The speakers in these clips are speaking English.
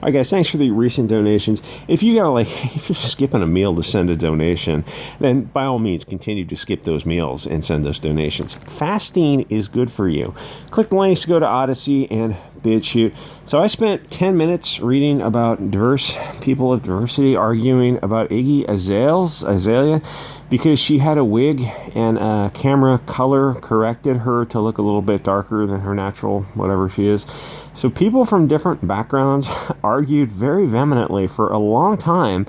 All right, guys, thanks for the recent donations. If you gotta if you're skipping a meal to send a donation, then by all means continue to skip those meals and send those donations. Fasting is good for you. Click the links to go to Odysee and BitChute. So I spent 10 minutes reading about diverse people of diversity arguing about Iggy Azalea because she had a wig and a camera color corrected her to look a little bit darker than her natural whatever she is. So people from different backgrounds argued very vehemently for a long time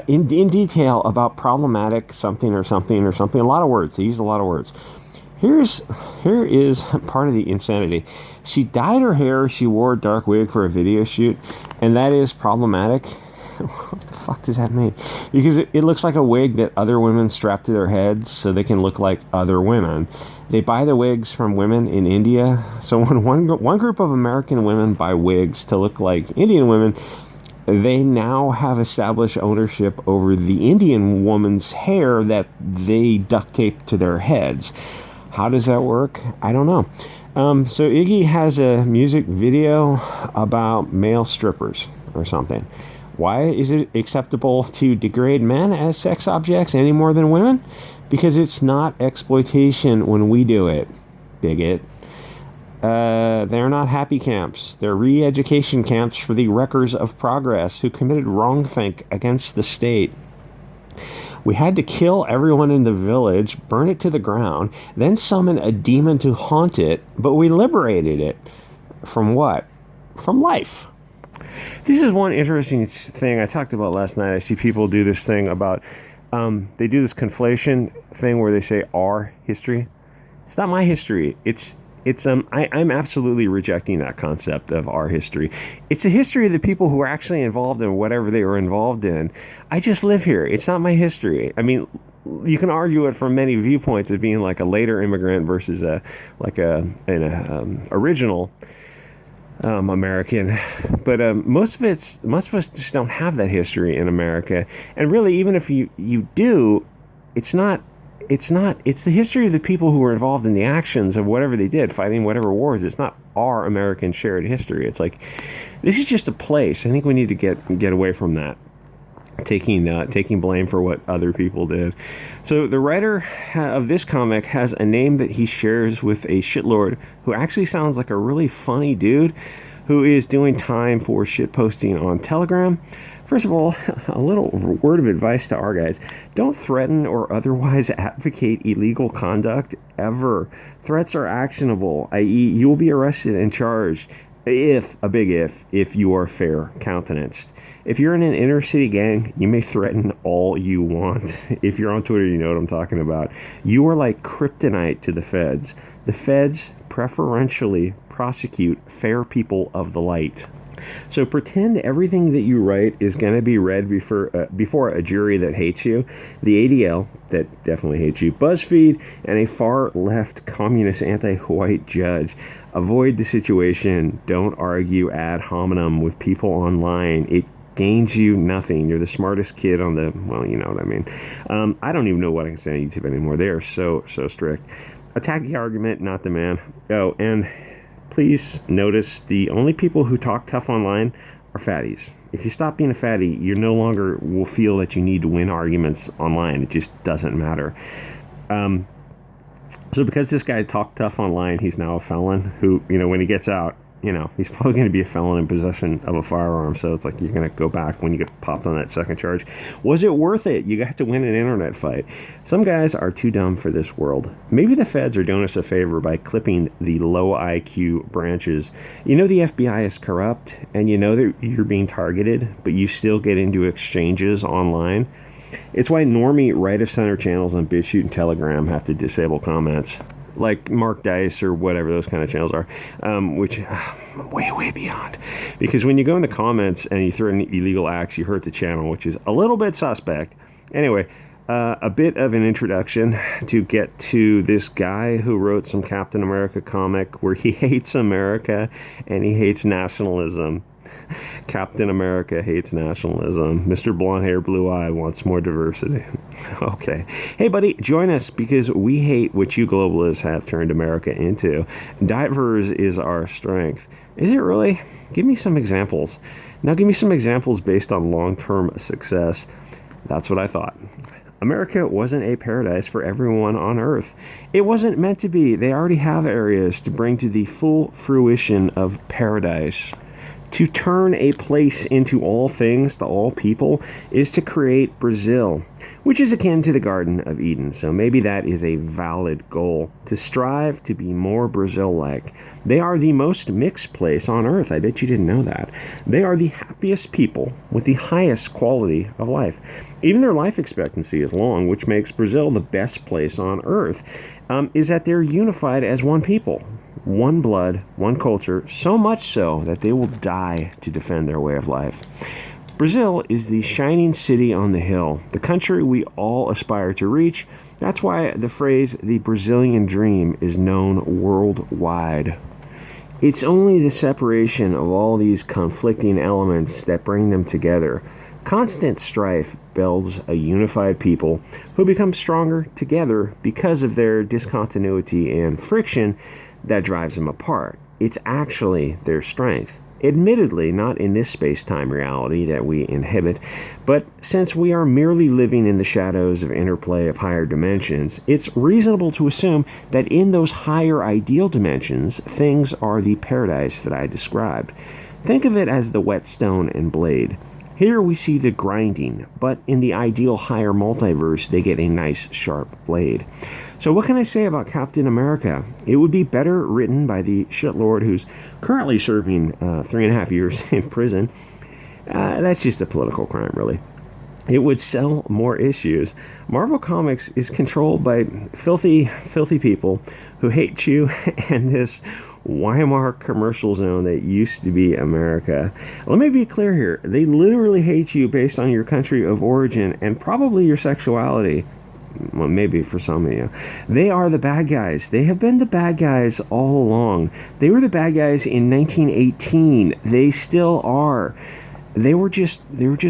in detail about problematic something or something or something. A lot of words. They used a lot of words. Here is part of the insanity. She dyed her hair. She wore a dark wig for a video shoot, and that is problematic. What the fuck does that mean? Because it looks like a wig that other women strap to their heads so they can look like other women. They buy the wigs from women in India. So when one group of American women buy wigs to look like Indian women, they now have established ownership over the Indian woman's hair that they duct tape to their heads. How does that work? I don't know. So Iggy has a music video about male strippers or something. Why is it acceptable to degrade men as sex objects any more than women? Because it's not exploitation when we do it, bigot. They're not happy camps. They're re-education camps for the wreckers of progress who committed wrongthink against the state. We had to kill everyone in the village, burn it to the ground, then summon a demon to haunt it, but we liberated it. From what? From life. This is one interesting thing I talked about last night. I see people do this thing about, they do this conflation thing where they say our history. It's not my history. I'm absolutely rejecting that concept of our history. It's a history of the people who were actually involved in whatever they were involved in. I just live here. It's not my history. I mean, you can argue it from many viewpoints of being like a later immigrant versus an original American, but most of us just don't have that history in America. And really, even if you do, it's the history of the people who were involved in the actions of whatever they did, fighting whatever wars. It's not our American shared history. It's like, this is just a place. I think we need to get away from that, taking blame for what other people did. So the writer of this comic has a name that he shares with a shitlord who actually sounds like a really funny dude who is doing time for shitposting on Telegram. First of all, a little word of advice to our guys. Don't threaten or otherwise advocate illegal conduct ever. Threats are actionable, i.e. you will be arrested and charged if you are fair countenanced. If you're in an inner city gang, you may threaten all you want. If you're on Twitter, you know what I'm talking about. You are like kryptonite to the feds. The feds preferentially prosecute fair people of the light. So pretend everything that you write is going to be read before a jury that hates you, the ADL that definitely hates you, BuzzFeed, and a far-left communist anti-white judge. Avoid the situation. Don't argue ad hominem with people online. It gains you nothing. You're the smartest kid on the, well, you know what I mean. I don't even know what I can say on YouTube anymore. They are so strict. Attack the argument, not the man. Oh, and please notice the only people who talk tough online are fatties. If you stop being a fatty, you no longer will feel that you need to win arguments online. It just doesn't matter. So because this guy talked tough online, he's now a felon who, when he gets out, he's probably going to be a felon in possession of a firearm. So it's like you're going to go back when you get popped on that second charge. Was it worth it? You got to win an internet fight. Some guys are too dumb for this world. Maybe the feds are doing us a favor by clipping the low IQ branches. The FBI is corrupt, and you know that you're being targeted, but you still get into exchanges online. It's why normie right-of-center channels on BitChute and Telegram have to disable comments. Like Mark Dice or whatever those kind of channels are, which way beyond. Because when you go in the comments and you throw in illegal acts, you hurt the channel, which is a little bit suspect. Anyway, a bit of an introduction to get to this guy who wrote some Captain America comic where he hates America and he hates nationalism. Captain America hates nationalism. Mr. Blonde Hair, Blue Eye wants more diversity. Okay. Hey, buddy, join us because we hate what you globalists have turned America into. Diverse is our strength. Is it really? Give me some examples. Now give me some examples based on long-term success. That's what I thought. America wasn't a paradise for everyone on Earth. It wasn't meant to be. They already have areas to bring to the full fruition of paradise. To turn a place into all things to all people is to create Brazil, which is akin to the Garden of Eden. So maybe that is a valid goal, to strive to be more Brazil-like. They are the most mixed place on Earth. I bet you didn't know that. They are the happiest people with the highest quality of life. Even their life expectancy is long, which makes Brazil the best place on Earth, is that they're unified as one people. One blood, one culture, so much so that they will die to defend their way of life. Brazil is the shining city on the hill, the country we all aspire to reach. That's why the phrase, the Brazilian dream, is known worldwide. It's only the separation of all these conflicting elements that bring them together. Constant strife builds a unified people who become stronger together because of their discontinuity and friction that drives them apart. It's actually their strength. Admittedly, not in this space-time reality that we inhabit, but since we are merely living in the shadows of interplay of higher dimensions, it's reasonable to assume that in those higher ideal dimensions, things are the paradise that I described. Think of it as the whetstone and blade. Here we see the grinding, but in the ideal higher multiverse, they get a nice sharp blade. So what can I say about Captain America? It would be better written by the shitlord who's currently serving 3.5 years in prison. That's just a political crime, really. It would sell more issues. Marvel Comics is controlled by filthy people who hate you and this Weimar commercial zone that used to be America. Let me be clear here. They literally hate you based on your country of origin and probably your sexuality. Well, maybe for some of you. They are the bad guys. They have been the bad guys all along. They were the bad guys in 1918. They still are. They were just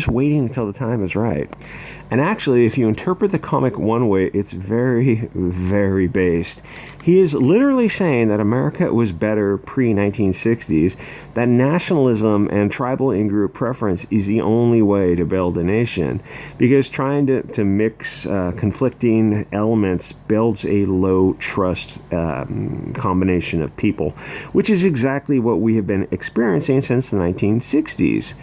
waiting until the time is right. And actually, if you interpret the comic one way, it's very, very based. He is literally saying that America was better pre-1960s, that nationalism and tribal in-group preference is the only way to build a nation, because trying to mix conflicting elements builds a low-trust combination of people, which is exactly what we have been experiencing since the 1960s.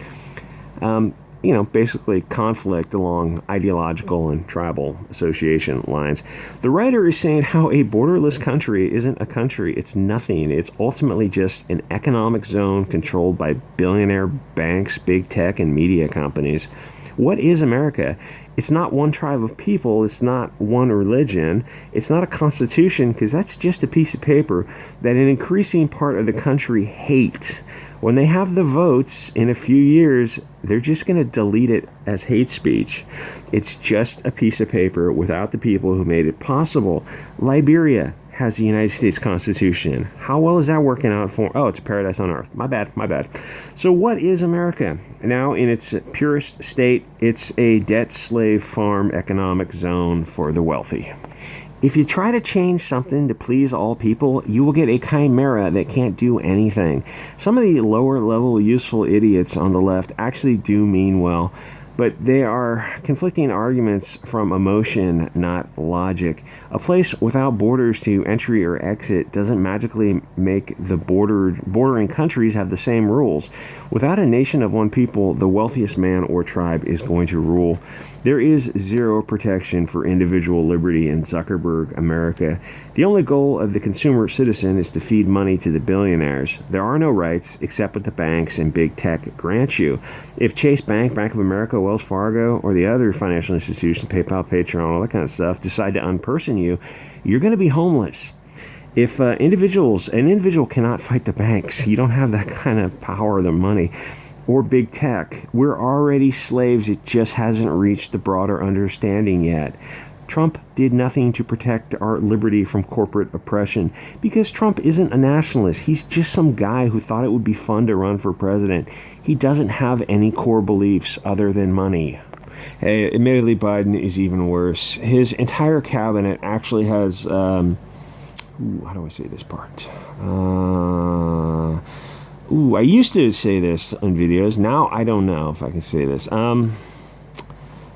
Basically conflict along ideological and tribal association lines. The writer is saying how a borderless country isn't a country. It's nothing. It's ultimately just an economic zone controlled by billionaire banks, big tech, and media companies. What is America? It's not one tribe of people. It's not one religion. It's not a constitution, because that's just a piece of paper that an increasing part of the country hate. When they have the votes in a few years, they're just going to delete it as hate speech. It's just a piece of paper without the people who made it possible. Liberia has the United States Constitution. How well is that working out for? Oh, it's a paradise on earth. My bad. So what is America? Now, in its purest state, it's a debt slave farm economic zone for the wealthy. If you try to change something to please all people, you will get a chimera that can't do anything. Some of the lower level useful idiots on the left actually do mean well, but they are conflicting arguments from emotion, not logic. A place without borders to entry or exit doesn't magically make the bordering countries have the same rules. Without a nation of one people, the wealthiest man or tribe is going to rule. There is zero protection for individual liberty in Zuckerberg America. The only goal of the consumer citizen is to feed money to the billionaires. There are no rights except what the banks and big tech grant you. If Chase Bank, Bank of America, Wells Fargo, or the other financial institutions, PayPal, Patreon, all that kind of stuff, decide to unperson you, you're going to be homeless. If an individual cannot fight the banks, you don't have that kind of power or the money, or big tech. We're already slaves. It just hasn't reached the broader understanding yet. Trump did nothing to protect our liberty from corporate oppression because Trump isn't a nationalist. He's just some guy who thought it would be fun to run for president. He doesn't have any core beliefs other than money. Hey, admittedly, Biden is even worse. His entire cabinet actually has, how do I say this part? Ooh, I used to say this on videos. Now I don't know if I can say this.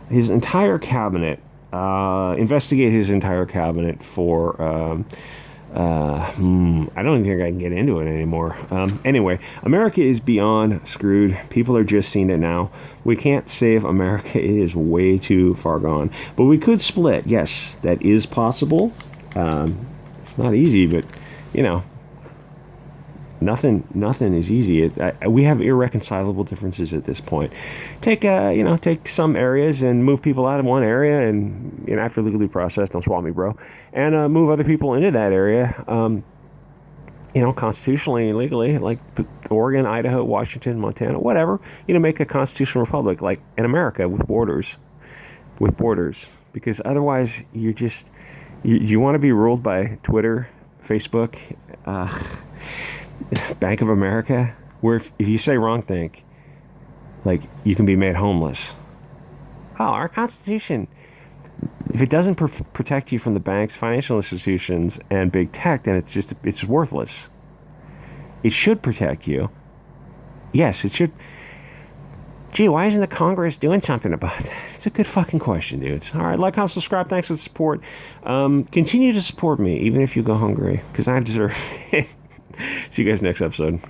His entire cabinet, investigate his entire cabinet for, I don't even think I can get into it anymore. Anyway, America is beyond screwed. People are just seeing it now. We can't save America. It is way too far gone. But we could split. Yes, that is possible. It's not easy, but, you know, nothing is easy. We have irreconcilable differences at this point. Take some areas and move people out of one area, and after legally processed, don't swap me, bro, and move other people into that area. Constitutionally and legally, like Oregon, Idaho, Washington, Montana, whatever. Make a constitutional republic like in America with borders, because otherwise you're just you want to be ruled by Twitter, Facebook. Bank of America, where if you say wrong thing, like, you can be made homeless. Oh, our Constitution, if it doesn't protect you from the banks, financial institutions, and big tech, then it's worthless. It should protect you. Yes, it should. Gee, why isn't the Congress doing something about that? It's a good fucking question, dudes. All right, like, comment, subscribe. Thanks for the support. Continue to support me, even if you go hungry, because I deserve it. See you guys next episode.